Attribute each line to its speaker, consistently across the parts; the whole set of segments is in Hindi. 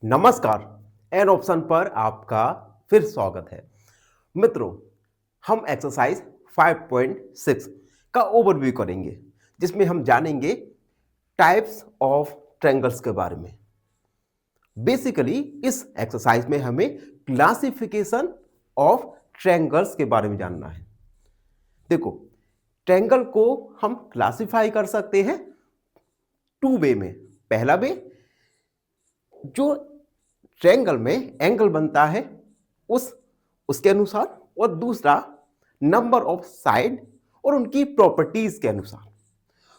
Speaker 1: नमस्कार। एन ऑप्शन पर आपका फिर स्वागत है। मित्रों, हम एक्सरसाइज 5.6 का ओवरव्यू करेंगे, जिसमें हम जानेंगे टाइप्स ऑफ ट्रायंगल्स के बारे में। बेसिकली इस एक्सरसाइज में हमें क्लासिफिकेशन ऑफ ट्रायंगल्स के बारे में जानना है। देखो, ट्रायंगल को हम क्लासिफाई कर सकते हैं टू वे में। पहला वे, जो ट्रायंगल में एंगल बनता है उसके अनुसार, और दूसरा नंबर ऑफ साइड और उनकी प्रॉपर्टीज के अनुसार।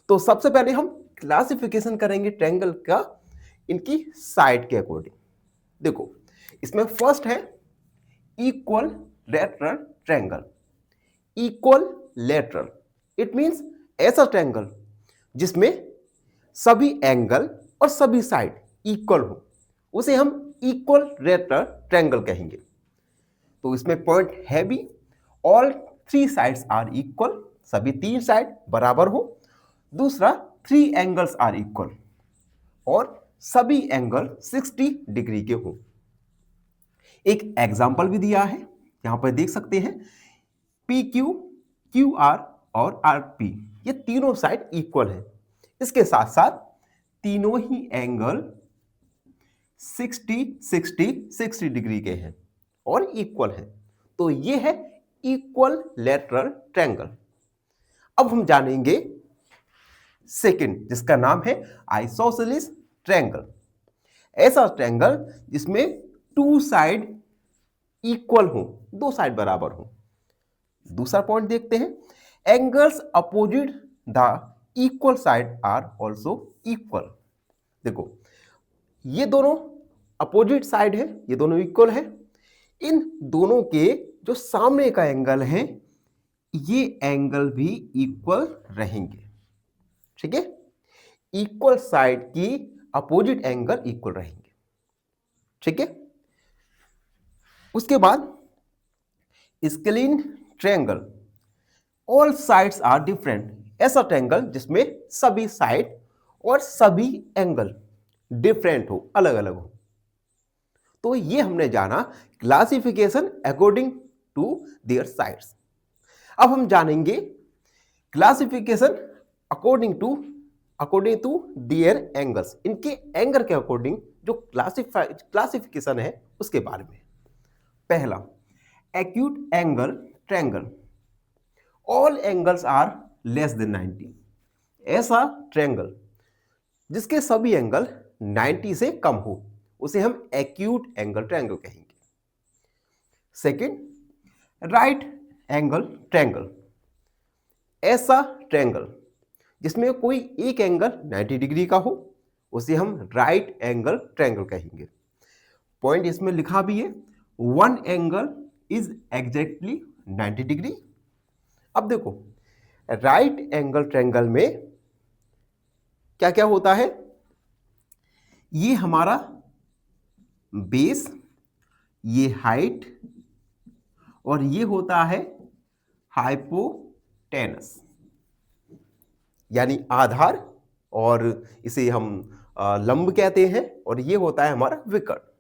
Speaker 1: तो सबसे पहले हम क्लासिफिकेशन करेंगे ट्रायंगल का इनकी साइड के अकॉर्डिंग। देखो, इसमें फर्स्ट है equal lateral triangle. Equal lateral it means ऐसा ट्रायंगल जिसमें सभी एंगल और सभी साइड इक्वल हो, उसे हम इक्वल लेटरल ट्रायंगल कहेंगे। तो इसमें पॉइंट है भी, all three sides are equal, सभी तीन साइड बराबर हो। दूसरा, थ्री एंगल्स आर इक्वल और सभी एंगल 60 डिग्री के हो। एक एग्जांपल भी दिया है, यहां पर देख सकते हैं। पी क्यू, क्यू आर और आर पी, ये तीनों साइड इक्वल है। इसके साथ साथ तीनों ही एंगल 60 60 60 डिग्री के हैं और इक्वल है। तो ये है इक्वल लेटरल ट्रायंगल। अब हम जानेंगे सेकंड, जिसका नाम है आइसोसेलेस ट्रायंगल। ऐसा ट्रायंगल जिसमें टू साइड इक्वल हो, दो साइड बराबर हो। दूसरा पॉइंट देखते हैं, angles opposite the equal side are also equal. देखो, ये दोनों अपोजिट साइड है, ये दोनों इक्वल है। इन दोनों के जो सामने का एंगल है, ये एंगल भी इक्वल रहेंगे। ठीक है, इक्वल साइड की अपोजिट एंगल इक्वल रहेंगे। ठीक है, उसके बाद scalene triangle, all sides are different. ऐसा ट्रायंगल जिसमें सभी साइड और सभी एंगल डिफरेंट हो, अलग अलग हो। तो ये हमने जाना classification according to their sides. अब हम जानेंगे classification according to their angles. इनके एंगल के अकॉर्डिंग जो क्लासिफिकेशन है उसके बारे में। पहला, acute angle triangle, all angles are less than 90। ऐसा ट्रायंगल जिसके सभी एंगल 90 से कम हो, उसे हम एक्यूट एंगल ट्रायंगल कहेंगे। Second, right angle triangle. ऐसा ट्रायंगल जिसमें कोई एक एंगल 90 डिग्री का हो, उसे हम राइट एंगल ट्रायंगल कहेंगे। पॉइंट इसमें लिखा भी है, one angle is exactly 90 degree. अब देखो, राइट एंगल ट्रायंगल में क्या क्या होता है, ये हमारा बेस, ये हाइट, और ये होता है हाइपोटेनस, यानी आधार, और इसे हम लंब कहते हैं, और ये होता है हमारा विकर्ण।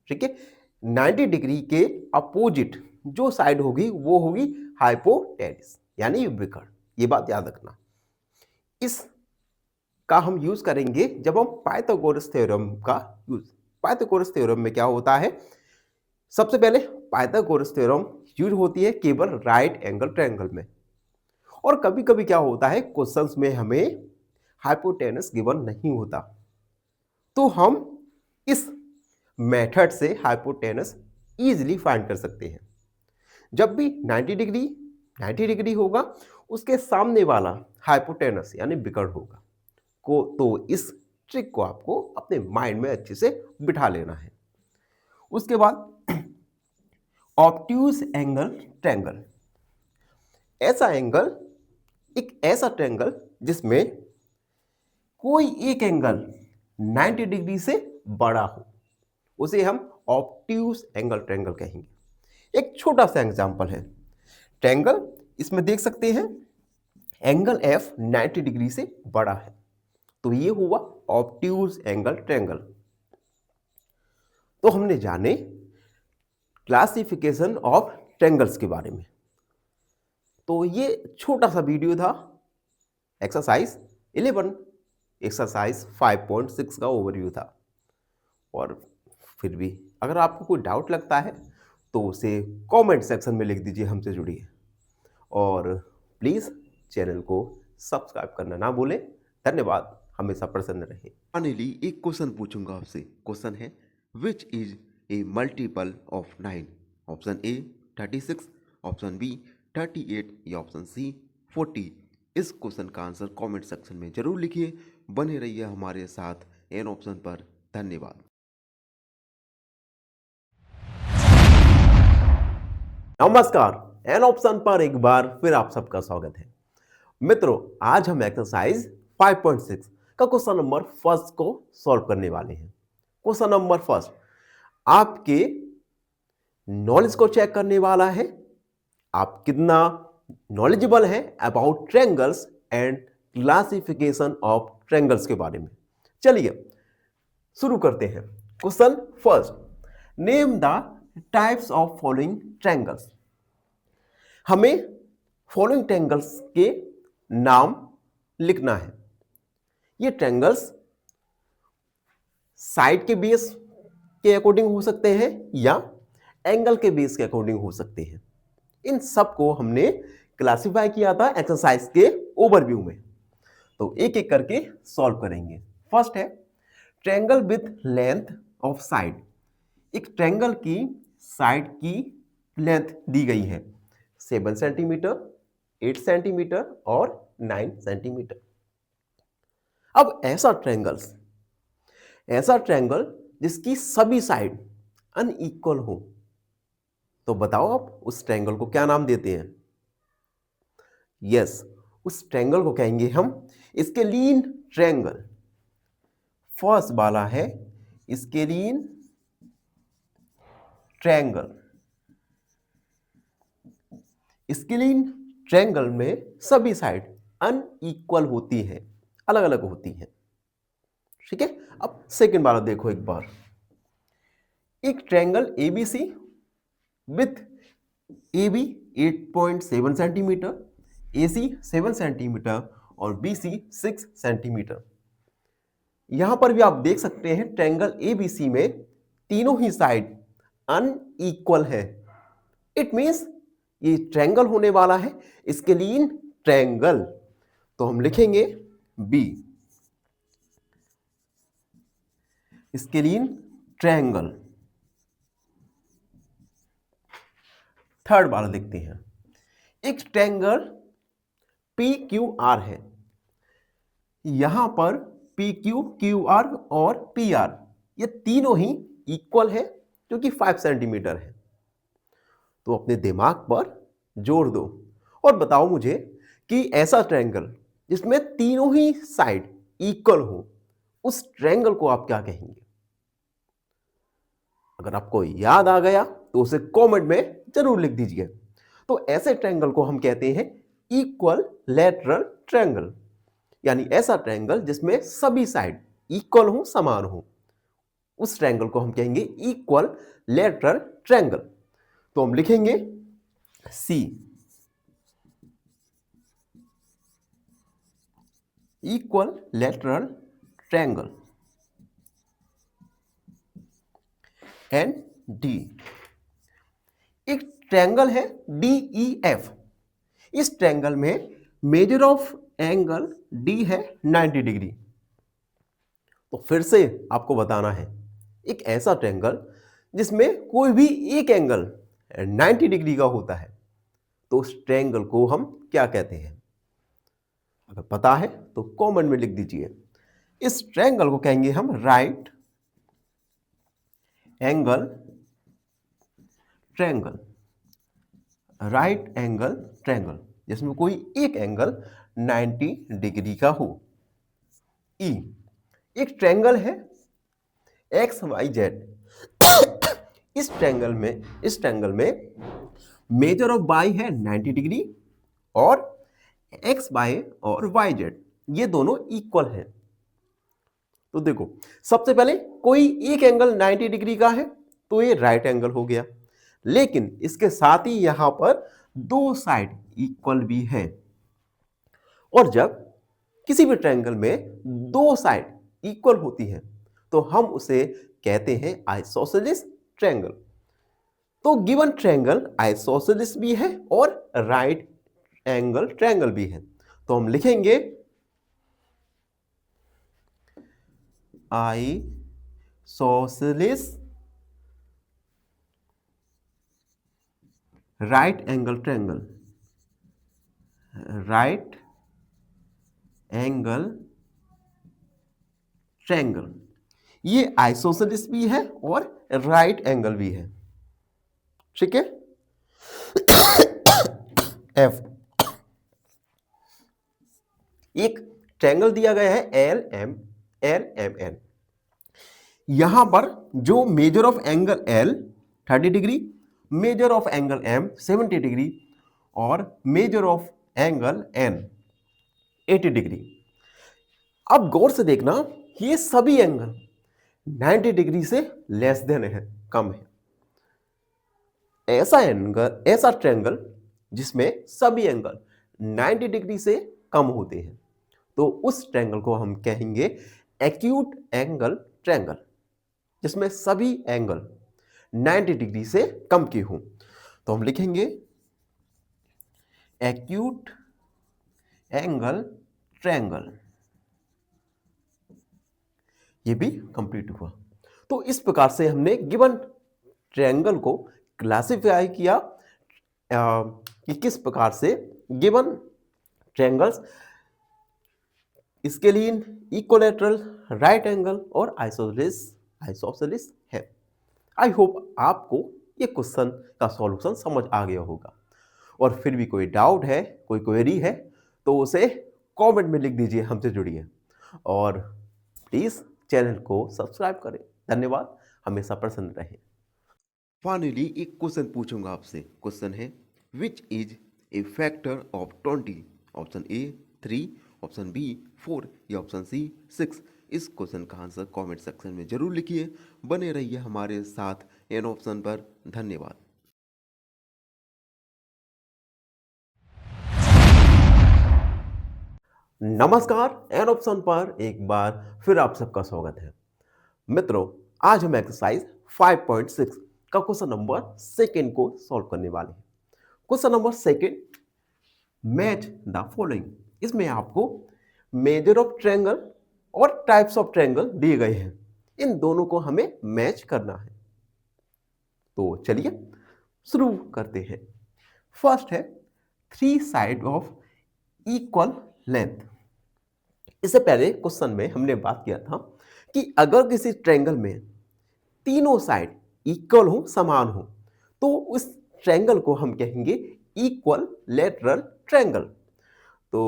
Speaker 1: ठीक है, 90 डिग्री के अपोजिट जो साइड होगी वो होगी हाइपोटेनस, यानी विकर्ण। ये बात याद रखना। इस का हम यूज करेंगे जब हम पाइथागोरस थ्योरम का यूज। पाइथागोरस थ्योरम में क्या होता है, सबसे पहले पाइथागोरस थ्योरम यूज होती है केवल राइट एंगल ट्रायंगल में, और कभी कभी क्या होता है, क्वेश्चंस में हमें हाइपोटेनस गिवन नहीं होता, तो हम इस मेथड से हाइपोटेनस इजीली फाइंड कर सकते हैं। जब भी 90 डिग्री होगा, उसके सामने वाला हाइपोटेनस यानी विकर्ण होगा को, तो इस ट्रिक को आपको अपने माइंड में अच्छे से बिठा लेना है। उसके बाद ऑब्ट्यूज एंगल ट्रायंगल। ऐसा एंगल, एक ऐसा ट्रायंगल जिसमें कोई एक एंगल 90 डिग्री से बड़ा हो, उसे हम ऑब्ट्यूज एंगल ट्रायंगल कहेंगे। एक छोटा सा एग्जांपल है, ट्रायंगल, इसमें देख सकते हैं एंगल एफ 90 डिग्री से बड़ा है, तो ये हुआ ऑब्ट्यूज एंगल ट्रायंगल। तो हमने जाने क्लासिफिकेशन ऑफ ट्रायंगल्स के बारे में। तो ये छोटा सा वीडियो था एक्सरसाइज 11, एक्सरसाइज 5.6 का ओवरव्यू था। और फिर भी अगर आपको कोई डाउट लगता है तो उसे कमेंट सेक्शन में लिख दीजिए, हमसे जुड़िए। और प्लीज़ चैनल को सब्सक्राइब करना ना भूलें। धन्यवाद, हमेशा प्रसन्न रहें। फाइनली एक क्वेश्चन पूछूंगा आपसे। क्वेश्चन है which is a multiple of 9? Option a 36, option b 38 या ऑप्शन सी 40। इस क्वेश्चन का आंसर कमेंट सेक्शन में जरूर लिखिए। बने रहिए हमारे साथ एन ऑप्शन पर। धन्यवाद। नमस्कार, एन ऑप्शन पर एक बार फिर आप सबका स्वागत है। मित्रों, आज हम एक्सरसाइज 5.6 का क्वेश्चन नंबर फर्स्ट को सॉल्व करने वाले हैं। क्वेश्चन नंबर फर्स्ट आपके नॉलेज को चेक करने वाला है, आप कितना नॉलेजेबल हैं about triangles and classification of triangles के बारे में। चलिए शुरू करते हैं। Question first, name the types of following triangles. हमें फॉलोइंग ट्रायंगल्स के नाम लिखना है। ये ट्रायंगल्स साइड के बेस के अकॉर्डिंग हो सकते हैं या एंगल के बेस के अकॉर्डिंग हो सकते हैं। इन सब को हमने क्लासिफाई किया था एक्सरसाइज के ओवरव्यू में। तो एक एक करके सॉल्व करेंगे। फर्स्ट है triangle with length of side. एक ट्रायंगल की साइड की लेंथ दी गई है 7 सेंटीमीटर, 8 सेंटीमीटर और 9 सेंटीमीटर। अब ऐसा ट्रायंगल जिसकी सभी साइड अनइक्वल हो, तो बताओ आप उस ट्रायंगल को क्या नाम देते हैं? यस, उस ट्रायंगल को कहेंगे हम स्केलीन ट्रायंगल। फर्स्ट वाला है स्केलीन ट्रायंगल। स्केलीन ट्रायंगल में सभी साइड अनइक्वल होती है, अलग अलग होती है। ठीक है। अब सेकंड वाला देखो एक बार। एक triangle ABC with AB 8.7 centimetre, AC 7 centimetre और BC 6 सेंटीमीटर। यहां पर भी आप देख सकते हैं ट्रायंगल ABC में तीनों ही साइड अनइक्वल है। इट मींस ये ट्रायंगल होने वाला है स्केलीन ट्रायंगल। तो हम लिखेंगे बी, स्केलीन ट्रायंगल। थर्ड वाला देखते हैं। एक ट्रायंगल PQR है। यहां पर PQ, QR और PR ये तीनों ही इक्वल है जो कि 5 सेंटीमीटर है। तो अपने दिमाग पर जोड़ दो और बताओ मुझे कि ऐसा ट्रायंगल जिसमें तीनों ही साइड इक्वल हो, उस ट्रायंगल को आप क्या कहेंगे? अगर आपको याद आ गया तो उसे कमेंट में जरूर लिख दीजिए। तो ऐसे ट्रायंगल को हम कहते हैं इक्वल लेटरल ट्रायंगल, यानी ऐसा ट्रायंगल जिसमें सभी साइड इक्वल हो, समान हो, उस ट्रायंगल को हम कहेंगे इक्वल लेटरल ट्रायंगल। तो हम लिखेंगे C, equilateral triangle. And D, एक ट्रायंगल है DEF। इस ट्रायंगल में मेजर ऑफ एंगल डी है 90 डिग्री। तो फिर से आपको बताना है एक ऐसा ट्रायंगल जिसमें कोई भी एक एंगल 90 डिग्री का होता है, तो उस ट्रायंगल को हम क्या कहते हैं? अगर पता है तो कमेंट में लिख दीजिए। इस ट्रायंगल को कहेंगे हम right angle triangle. Right angle triangle जिसमें कोई एक एंगल 90 डिग्री का हो। ई, एक ट्रायंगल है XYZ। इस ट्रायंगल में मेजर ऑफ y है 90 डिग्री और XY और YZ ये दोनों इक्वल हैं। तो देखो, सबसे पहले कोई एक एंगल 90 डिग्री का है तो ये राइट एंगल हो गया, लेकिन इसके साथ ही यहां पर दो साइड इक्वल भी है। और जब किसी भी ट्रायंगल में दो साइड इक्वल होती है तो हम उसे कहते हैं आइसोसेलेस ट्रायंगल। तो गिवन ट्रायंगल आइसोसेलेस भी है और राइट एंगल ट्रायंगल भी है। तो हम लिखेंगे isosceles right angle triangle, right angle triangle. ये आइसोसेलेस भी है और राइट एंगल भी है। ठीक है। एफ एक ट्रायंगल दिया गया है एल एम एन। यहां पर जो measure of angle L 30 degree, measure of angle M 70 degree और measure of angle N 80 degree. अब गौर से देखना, ये सभी एंगल 90 डिग्री से लेस देन है, कम है। ऐसा एंगल, ऐसा ट्रायंगल जिसमें सभी एंगल 90 डिग्री से कम होते हैं तो उस ट्रायंगल को हम कहेंगे एक्यूट एंगल ट्रायंगल, जिसमें सभी एंगल 90 डिग्री से कम की हो। तो हम लिखेंगे एक्यूट एंगल ट्रायंगल। ये भी कंप्लीट हुआ। तो इस प्रकार से हमने गिवन ट्रायंगल को क्लासिफाई किया कि किस प्रकार से given triangles scalene, equilateral, right angle और आइसोसेलेस है। आई होप आपको ये क्वेश्चन का सॉल्यूशन समझ आ गया होगा। और फिर भी कोई डाउट है, कोई क्वेरी है तो उसे कमेंट में लिख दीजिए, हमसे जुड़िए और प्लीज चैनल को सब्सक्राइब करें। धन्यवाद, हमेशा प्रसन्न रहें। फाइनली एक क्वेश्चन पूछूंगा आपसे। क्वेश्चन है which is a factor of 20? Option a 3, option b 4 या ऑप्शन सी 6। इस क्वेश्चन का आंसर कमेंट सेक्शन में जरूर लिखिए। बने रहिए हमारे साथ एन ऑप्शन पर। धन्यवाद। नमस्कार, एन ऑप्शन पर एक बार फिर आप सबका स्वागत है। मित्रों, आज हम एक्सरसाइज 5.6 का क्वेश्चन नंबर 2 को सॉल्व करने वाले हैं। Question number 2, match the following. इसमें आपको मेजर ऑफ ट्रायंगल और टाइप्स ऑफ ट्रायंगल दिए गए हैं, इन दोनों को हमें मैच करना है। तो चलिए शुरू करते हैं। फर्स्ट है 3 साइड ऑफ इक्वल लेंथ। इससे पहले क्वेश्चन में हमने बात किया था कि अगर किसी ट्रायंगल में तीनों साइड इक्वल हो, समान हो, तो उस ट्रायंगल को हम कहेंगे इक्वल लेटरल ट्रायंगल। तो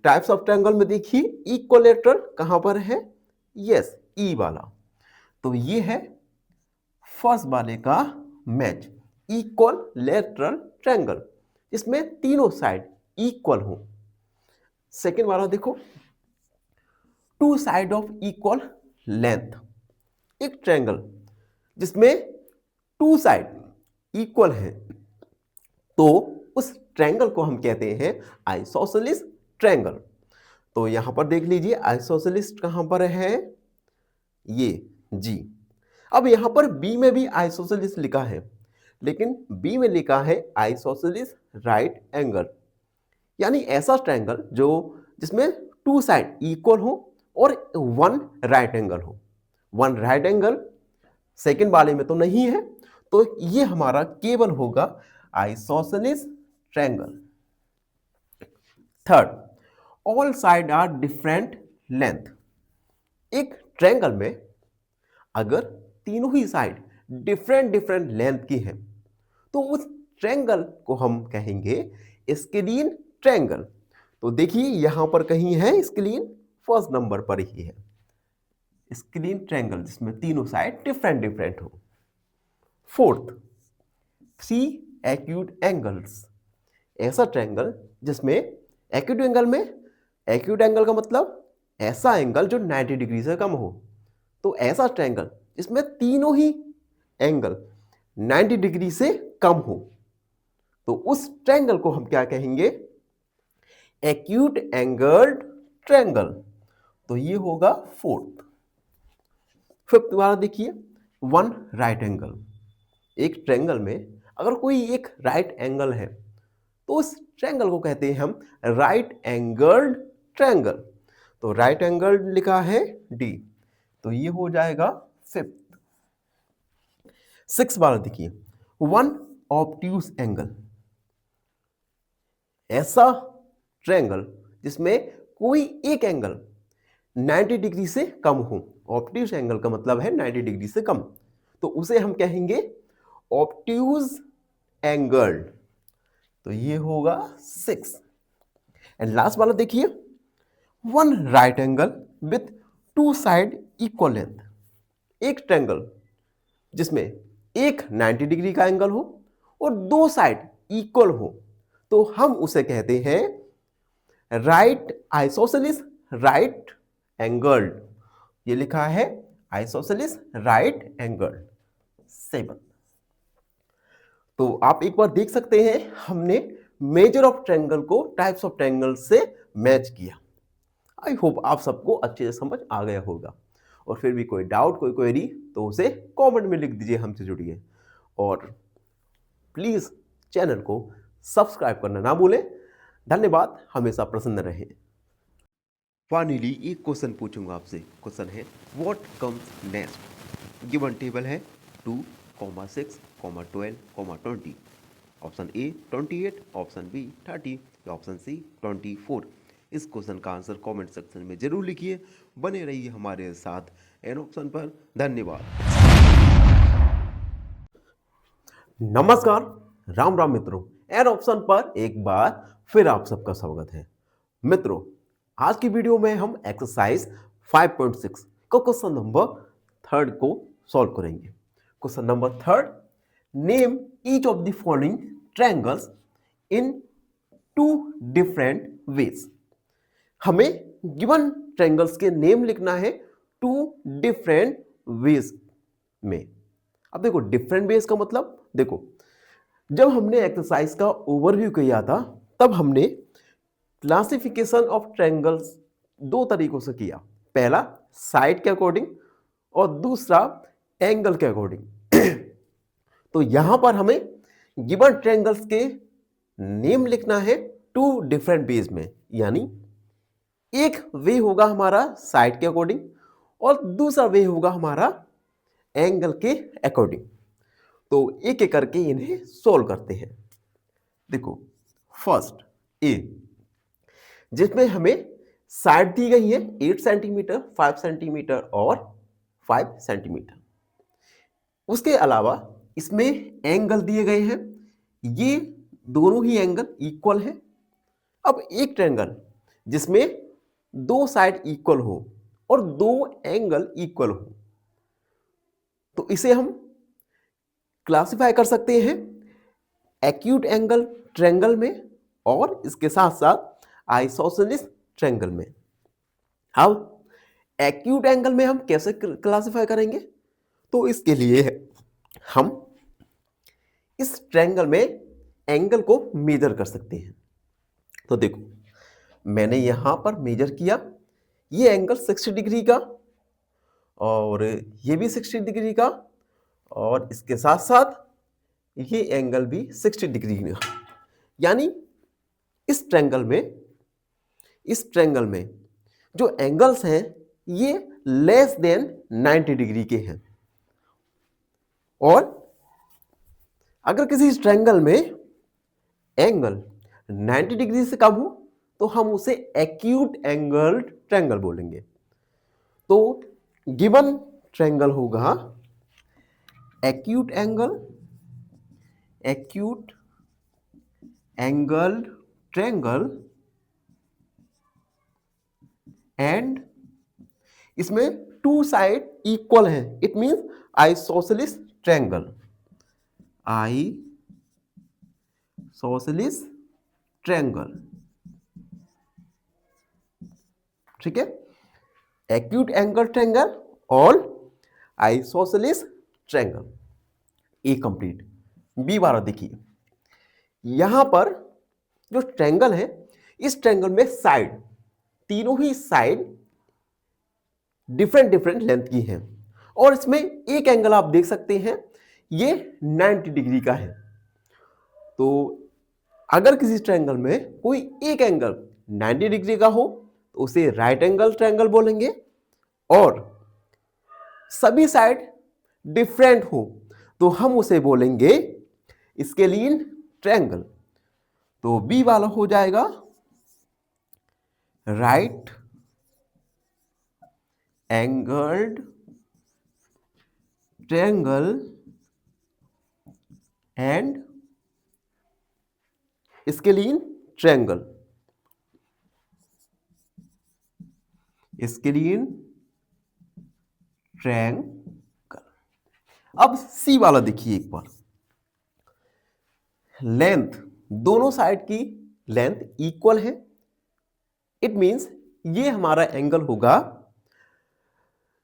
Speaker 1: टाइप्स ऑफ ट्रायंगल में देखिए इक्विलैटरल कहां पर है? यस, ई वाला। तो ये है फर्स्ट वाले का मैच, इक्विलैटरल ट्रायंगल, इसमें तीनों साइड इक्वल हो। सेकेंड वाला देखो, 2 साइड ऑफ इक्वल लेंथ। एक ट्रायंगल जिसमें 2 साइड इक्वल है तो उस ट्रायंगल को हम कहते हैं आइसोसेलेस ट्रायंगल। तो यहां पर देख लीजिए आइसोसेलेस कहां पर है? ये जी। अब यहां पर बी में भी आइसोसेलेस लिखा है, लेकिन बी में लिखा है आइसोसेलेस राइट एंगल, यानी ऐसा ट्रायंगल जो जिसमें 2 साइड इक्वल हो और 1 राइट एंगल हो। 1 राइट एंगल सेकेंड वाले में तो नहीं है, तो ये हमारा केवल होगा isosceles triangle. Third, all side are different length. एक ट्रायंगल में अगर तीनों ही साइड डिफरेंट लेंथ की है तो उस ट्रायंगल को हम कहेंगे स्केलीन ट्रायंगल। तो देखिए यहां पर कहीं है स्केलीन, फर्स्ट नंबर पर ही है स्केलीन ट्रायंगल जिसमें तीनों साइड डिफरेंट हो। Fourth, 3 acute angles. ऐसा ट्रायंगल जिसमें एक्यूट एंगल में, एक्यूट एंगल का मतलब ऐसा एंगल जो 90 डिग्री से कम हो, तो ऐसा ट्रायंगल जिसमें तीनों ही एंगल 90 डिग्री से कम हो, तो उस ट्रायंगल को हम क्या कहेंगे? Acute angled triangle. तो ये होगा फोर्थ। फिफ्थ वाला देखिए, वन राइट एंगल। एक ट्रायंगल में अगर कोई एक राइट एंगल है तो उस ट्रायंगल को कहते हैं हम राइट एंगल्ड ट्रायंगल। तो राइट एंगल लिखा है डी, तो ये हो जाएगा फिफ्थ। सिक्स वाला देखिए, वन ऑब्ट्यूज एंगल। ऐसा ट्रायंगल जिसमें कोई एक एंगल 90 डिग्री से कम हो। ऑब्ट्यूज एंगल का मतलब है 90 डिग्री से कम, तो उसे हम कहेंगे ऑब्ट्यूज एंगल्ड। तो ये होगा सिक्स। एंड लास्ट वाला देखिए, one right angle with to side equal length. एक ट्रायंगल जिसमें एक 90 डिग्री का एंगल हो और दो साइड इक्वल हो, तो हम उसे कहते हैं राइट आइसोसेलिस राइट एंगल्ड। ये लिखा है आइसोसेलिस राइट एंगल्ड। सेवन। तो आप एक बार देख सकते हैं, हमने मेजर ऑफ ट्रायंगल को टाइप्स ऑफ ट्रायंगल से मैच किया। आई होप आप सबको अच्छे से समझ आ गया होगा। और फिर भी कोई डाउट, कोई क्वेरी, तो उसे कमेंट में लिख दीजिए, हमसे जुड़िए। और प्लीज चैनल को सब्सक्राइब करना ना भूलें। धन्यवाद, हमेशा प्रसन्न रहें। फाइनली एक क्वेश्चन पूछूंगा आपसे। क्वेश्चन है what comes next. Given table है 2, 6, 12, 20। ऑप्शन ए 28, ऑप्शन बी 30 या ऑप्शन सी 24। इस क्वेश्चन का आंसर कमेंट सेक्शन में जरूर लिखिए। बने रहिए हमारे साथ एन ऑप्शन पर। धन्यवाद। नमस्कार, राम राम मित्रों। एन ऑप्शन पर एक बार फिर आप सबका स्वागत है। मित्रों, आज की वीडियो में हम एक्सरसाइज 5.6 का क्वेश्चन नंबर 3 को सॉल्व करेंगे। Question number 3, name each of the following triangles in 2 different ways. हमें गिवन ट्रायंगल्स के नेम लिखना है 2 डिफरेंट वेज में। अब देखो, डिफरेंट वेज का मतलब, देखो जब हमने एक्सरसाइज का ओवरव्यू किया था तब हमने क्लासिफिकेशन ऑफ ट्रायंगल्स 2 तरीकों से किया। पहला साइड के अकॉर्डिंग और दूसरा एंगल के अकॉर्डिंग। तो यहां पर हमें गिवन ट्रायंगल्स के नेम लिखना है 2 डिफरेंट वेज में, यानी एक वे होगा हमारा साइड के अकॉर्डिंग और दूसरा वे होगा हमारा एंगल के अकॉर्डिंग। तो एक एक करके इन्हें सोल्व करते हैं। देखो, फर्स्ट ए, जिसमें हमें साइड दी गई है 8 सेंटीमीटर, 5 सेंटीमीटर और 5 सेंटीमीटर। उसके अलावा इसमें एंगल दिए गए हैं, ये दोनों ही एंगल इक्वल है। अब एक ट्रायंगल जिसमें दो साइड इक्वल हो और दो एंगल इक्वल हो, तो इसे हम क्लासिफाई कर सकते हैं एक्यूट एंगल ट्रायंगल में और इसके साथ साथ आइसोसेलिस ट्रायंगल में। अब एक्यूट एंगल में हम कैसे क्लासिफाई करेंगे? तो इसके लिए हम इस ट्रायंगल में एंगल को मेजर कर सकते हैं। तो देखो, मैंने यहां पर मेजर किया, ये एंगल 60 डिग्री का और ये भी 60 डिग्री का और इसके साथ साथ ये एंगल भी 60 डिग्री का। यानी इस ट्रायंगल में जो एंगल्स हैं ये लेस देन 90 डिग्री के हैं। और अगर किसी ट्रायंगल में एंगल 90 डिग्री से कम हो तो हम उसे एक्यूट एंगल ट्रायंगल बोलेंगे। तो गिवन ट्रायंगल होगा एक्यूट एंगल ट्रायंगल एंड इसमें टू साइड इक्वल है, it means isosceles triangle. Isosceles triangle, ठीक है। एक्यूट एंगल ट्रायंगल और आइसोसेलेस ट्रायंगल, ए कंप्लीट। बी वाला देखिए, यहां पर जो ट्रायंगल है, इस ट्रायंगल में साइड, तीनों ही साइड डिफरेंट डिफरेंट लेंथ की हैं और इसमें एक एंगल आप देख सकते हैं, ये 90 डिग्री का है। तो अगर किसी ट्रायंगल में कोई एक एंगल 90 डिग्री का हो तो उसे राइट एंगल ट्रायंगल बोलेंगे, और सभी साइड डिफरेंट हो तो हम उसे बोलेंगे स्केलिन ट्रायंगल। तो बी वाला हो जाएगा right angled triangle and scalene triangle. Scalene triangle. अब सी वाला देखिए एक बार, लेंथ, दोनों साइड की लेंथ इक्वल है। इट मींस ये हमारा एंगल होगा,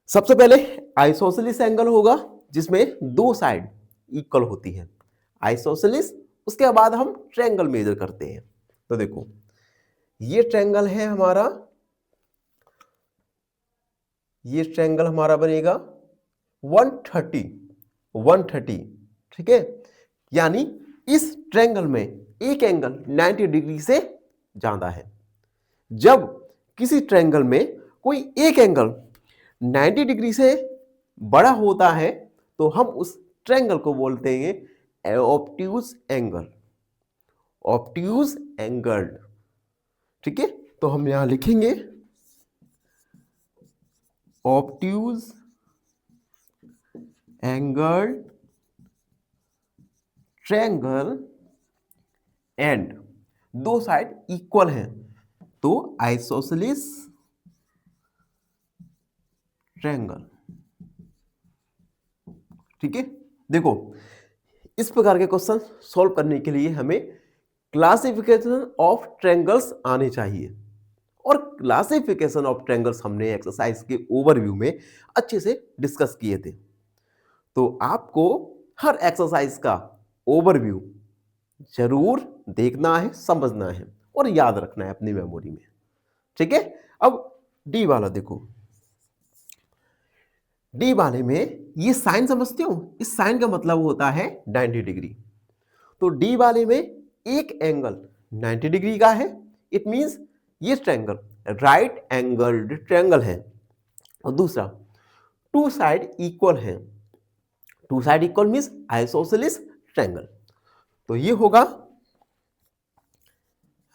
Speaker 1: सबसे पहले आइसोसेलिस एंगल होगा जिसमें दो साइड इक्वल होती है, आइसोसेलिस। उसके बाद हम ट्रायंगल मेजर करते हैं। तो देखो, ये ट्रायंगल है हमारा, ये ट्रायंगल हमारा बनेगा 130, ठीक है। यानी इस ट्रायंगल में एक एंगल 90 डिग्री से ज्यादा है। जब किसी ट्रायंगल में कोई एक एंगल 90 डिग्री से बड़ा होता है तो हम उस ट्रायंगल को बोलते हैं ऑब्ट्यूज एंगल, ऑब्ट्यूज एंगल, ठीक है। तो हम यहां लिखेंगे ऑब्ट्यूज एंगल ट्रायंगल एंड दो साइड इक्वल हैं तो आइसोसेलिस ट्रायंगल, ठीक है। देखो, इस प्रकार के क्वेश्चन सॉल्व करने के लिए हमें क्लासिफिकेशन ऑफ ट्रायंगल्स आने चाहिए, और क्लासिफिकेशन ऑफ ट्रायंगल्स हमने एक्सरसाइज के ओवरव्यू में अच्छे से डिस्कस किए थे। तो आपको हर एक्सरसाइज का ओवरव्यू जरूर देखना है, समझना है और याद रखना है अपनी मेमोरी में, ठीक है। अब डी वाला देखो, डी वाले में ये साइन समझते हो, इस साइन का मतलब होता है 90 डिग्री। तो डी वाले में एक एंगल 90 डिग्री का है। इट मींस ये ट्रायंगल राइट एंगल्ड ट्रायंगल है, और दूसरा टू साइड इक्वल है। Two side equal means isosceles triangle. तो ये होगा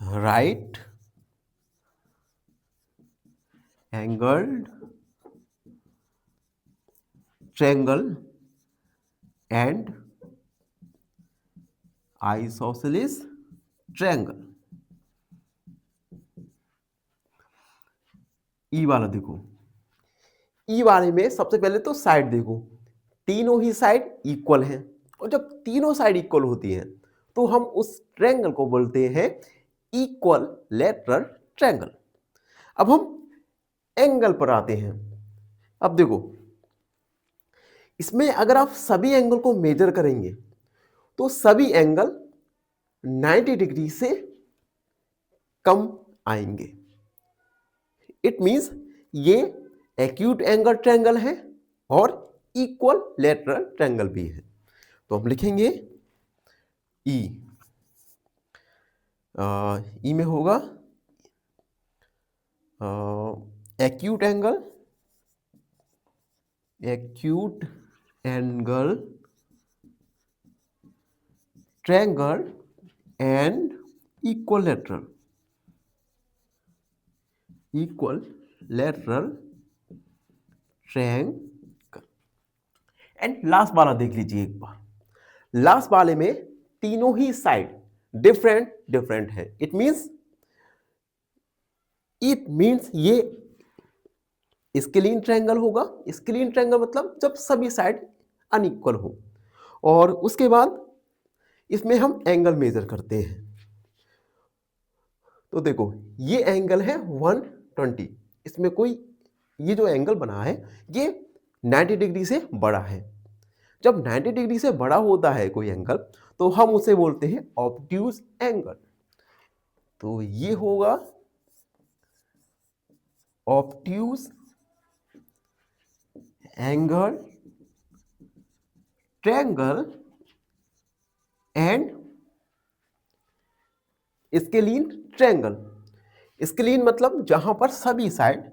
Speaker 1: right angled triangle and isosceles triangle. E वाला देखो, ई वाले में सबसे पहले तो साइड देखो, तीनों ही साइड इक्वल हैं, और जब तीनों साइड इक्वल होती हैं तो हम उस ट्रायंगल को बोलते हैं इक्वल लेटरल ट्रायंगल। अब हम एंगल पर आते हैं। अब देखो, इसमें अगर आप सभी एंगल को मेजर करेंगे तो सभी एंगल 90 डिग्री से कम आएंगे। इट मींस ये एक्यूट एंगल ट्रायंगल है और इक्वल लेटरल ट्रायंगल भी है। तो हम लिखेंगे ई, ई में होगा acute angle, acute angle triangle and equal lateral, equal lateral triangle. And last वाला देख लीजिए एक बार, लास्ट वाले में तीनों ही साइड डिफरेंट डिफरेंट है। इट मींस ये स्केलिन ट्रायंगल होगा। स्केलिन ट्रायंगल मतलब जब सभी साइड अनइक्वल हो, और उसके बाद इसमें हम एंगल मेजर करते हैं। तो देखो, ये एंगल है 120, इसमें कोई ये जो एंगल बना है ये 90 डिग्री से बड़ा है। जब 90 डिग्री से बड़ा होता है कोई एंगल तो हम उसे बोलते हैं ऑब्ट्यूज एंगल। तो ये होगा obtuse angle, triangle and scalene triangle. Scalene मतलब जहां पर सभी साइड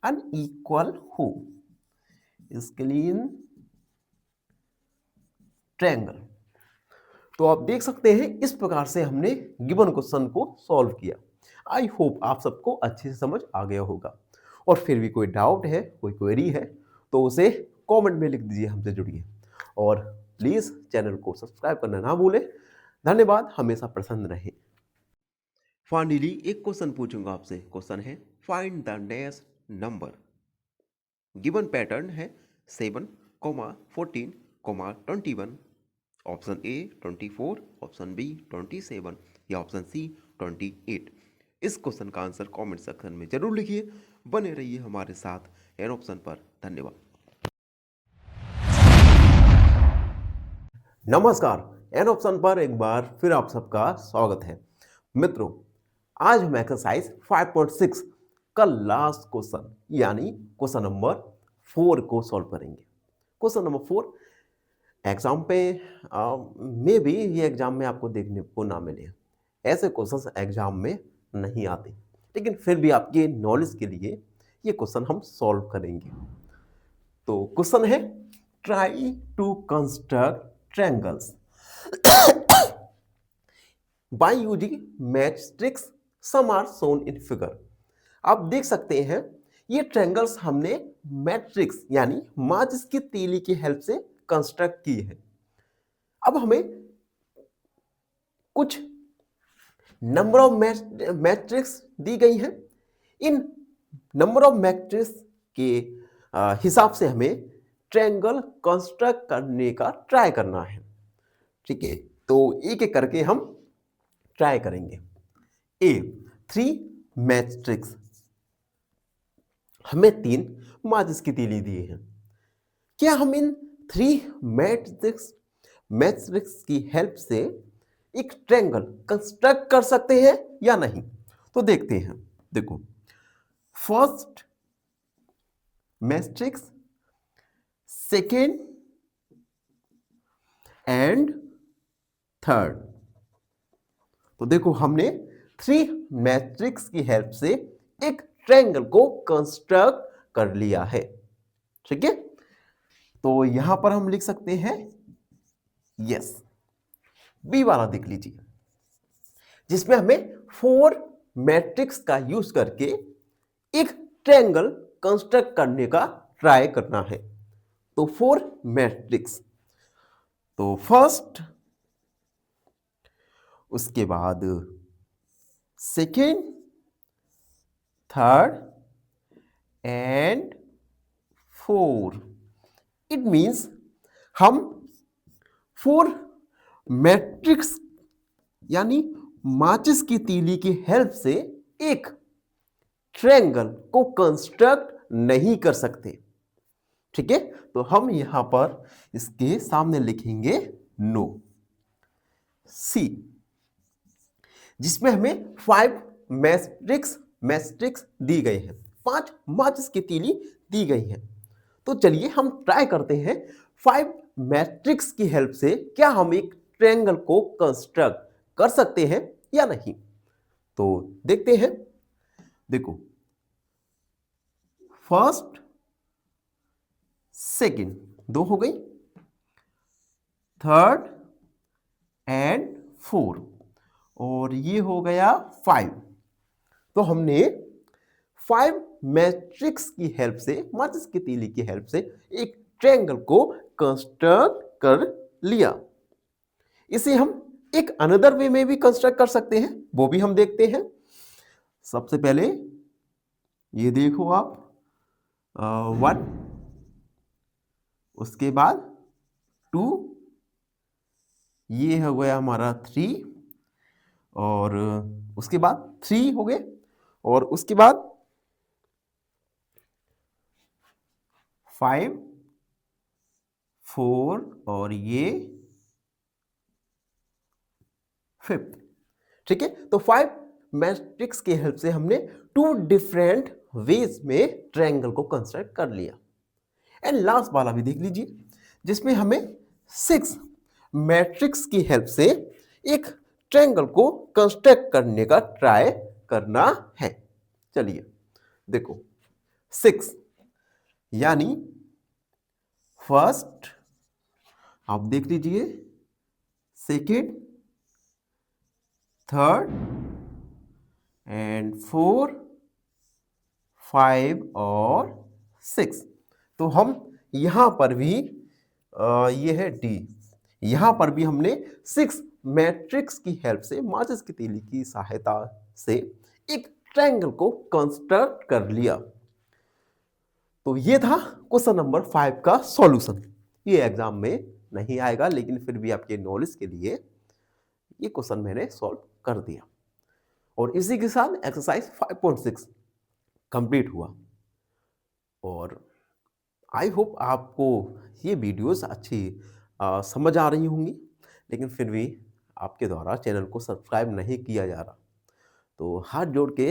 Speaker 1: अनइक्वल हो, स्केलीन ट्रायंगल। तो आप देख सकते हैं इस प्रकार से हमने गिवन क्वेश्चन को सॉल्व किया। आई होप आप सबको अच्छे से समझ आ गया होगा। और फिर भी कोई डाउट है, कोई क्वेरी है तो उसे कमेंट में लिख दीजिए, हमसे जुड़िए। और प्लीज चैनल को सब्सक्राइब करना ना भूलें। धन्यवाद, हमेशा प्रसन्न रहे। फाइनली एक क्वेश्चन पूछूंगा आपसे। क्वेश्चन है find the next number. Given pattern है 7, 14, 21। ऑप्शन ए 24, ऑप्शन बी 27 या ऑप्शन सी 28। इस क्वेश्चन का आंसर कमेंट सेक्शन में जरूर लिखिए। बने रहिए हमारे साथ एन ऑप्शन पर। धन्यवाद। नमस्कार, एन ऑप्शन पर एक बार फिर आप सबका स्वागत है। मित्रों, आज हम एक्सरसाइज 5.6 का लास्ट क्वेश्चन यानी क्वेश्चन नंबर 4 को सॉल्व करेंगे। क्वेश्चन नंबर 4 एग्जाम पे मे भी ये एग्जाम में आपको देखने को ना मिले। ऐसे क्वेश्चंस एग्जाम में नहीं आते, लेकिन फिर भी आपके नॉलेज के लिए ये क्वेश्चन हम सॉल्व करेंगे। तो क्वेश्चन है try to construct triangles by using matrix some are shown in figure. आप देख सकते हैं ये ट्रायंगल्स हमने मैट्रिक्स यानी माचिस की तीली की हेल्प से कंस्ट्रक्ट की है। अब हमें कुछ नंबर ऑफ मैट्रिक्स दी गई हैं। इन नंबर ऑफ मैट्रिक्स के हिसाब से हमें ट्रायंगल कंस्ट्रक्ट करने का ट्राई करना है। ठीक है, तो एक एक करके हम ट्राई करेंगे। ए 3 मैट्रिक्स, हमें 3 माचिस की तीली दी है। क्या हम इन 3 मैट्रिक्स की हेल्प से एक ट्रायंगल कंस्ट्रक्ट कर सकते हैं या नहीं? तो देखते हैं। देखो, first matrix, second and third. तो देखो हमने 3 मैट्रिक्स की हेल्प से एक ट्रायंगल को कंस्ट्रक्ट कर लिया है। ठीक है, तो यहां पर हम लिख सकते हैं यस। बी वाला देख लीजिए, जिसमें हमें 4 मैट्रिक्स का यूज करके एक ट्रायंगल कंस्ट्रक्ट करने का ट्राई करना है। तो 4 मैट्रिक्स, तो फर्स्ट, उसके बाद second, third and 4। It means हम 4 मैट्रिक्स यानी माचिस की तीली की हेल्प से एक ट्रायंगल को कंस्ट्रक्ट नहीं कर सकते। ठीक है, तो हम यहां पर इसके सामने लिखेंगे नो। सी, जिसमें हमें 5 मैट्रिक्स दी गई है, 5 माचिस की तीली दी गई है। तो चलिए हम ट्राई करते हैं 5 मैट्रिक्स की हेल्प से क्या हम एक ट्रायंगल को कंस्ट्रक्ट कर सकते हैं या नहीं। तो देखते हैं। देखो, फर्स्ट, सेकेंड 2 हो गई, थर्ड एंड 4 और ये हो गया 5। तो हमने 5 मैट्रिक्स की हेल्प से, माचिस की तीली की हेल्प से एक ट्रायंगल को कंस्ट्रक्ट कर लिया। इसे हम एक अनदर वे में भी कंस्ट्रक्ट कर सकते हैं, वो भी हम देखते हैं। सबसे पहले ये देखो आप, 1, उसके बाद 2, ये हो गया हमारा 3 और उसके बाद 3 हो गए और उसके बाद 5 4 और ये 5th। ठीक है, तो 5 मैट्रिक्स की हेल्प से हमने 2 डिफरेंट वेज में ट्रायंगल को कंस्ट्रक्ट कर लिया। एंड लास्ट वाला भी देख लीजिए, जिसमें हमें 6 मैट्रिक्स की हेल्प से एक ट्रायंगल को कंस्ट्रक्ट करने का ट्राई करना है। चलिए देखो, 6 यानी फर्स्ट आप देख लीजिए, सेकेंड, थर्ड एंड 4 5 और 6। तो हम यहां पर भी ये है डी, यहां पर भी हमने 6 मैट्रिक्स की हेल्प से, माचिस की तीली की सहायता से एक ट्रायंगल को कंस्ट्रक्ट कर लिया। तो ये था क्वेश्चन नंबर 5 का सॉल्यूशन। ये एग्जाम में नहीं आएगा, लेकिन फिर भी आपके नॉलेज के लिए ये क्वेश्चन मैंने सॉल्व कर दिया। और इसी के साथ एक्सरसाइज 5.6 कंप्लीट हुआ। और आई होप आपको ये वीडियोस अच्छी समझ आ रही होंगी, लेकिन फिर भी आपके द्वारा चैनल को सब्सक्राइब नहीं किया जा रहा, तो हाथ जोड़ के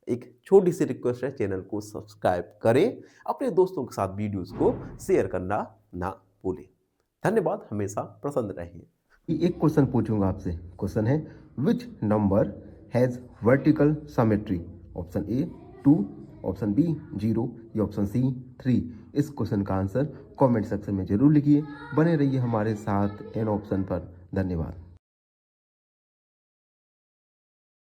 Speaker 1: एक छोटी सी रिक्वेस्ट है, चैनल को सब्सक्राइब करें, अपने दोस्तों के साथ वीडियोस को शेयर करना ना भूलें। धन्यवाद, हमेशा प्रसन्न रहिए। एक क्वेश्चन पूछूंगा आपसे। क्वेश्चन है, which number has vertical symmetry? Option a 2, option b 0 या ऑप्शन सी 3। इस क्वेश्चन का आंसर कमेंट सेक्शन में जरूर लिखिए। बने रहिए हमारे साथ एन ऑप्शन पर। धन्यवाद।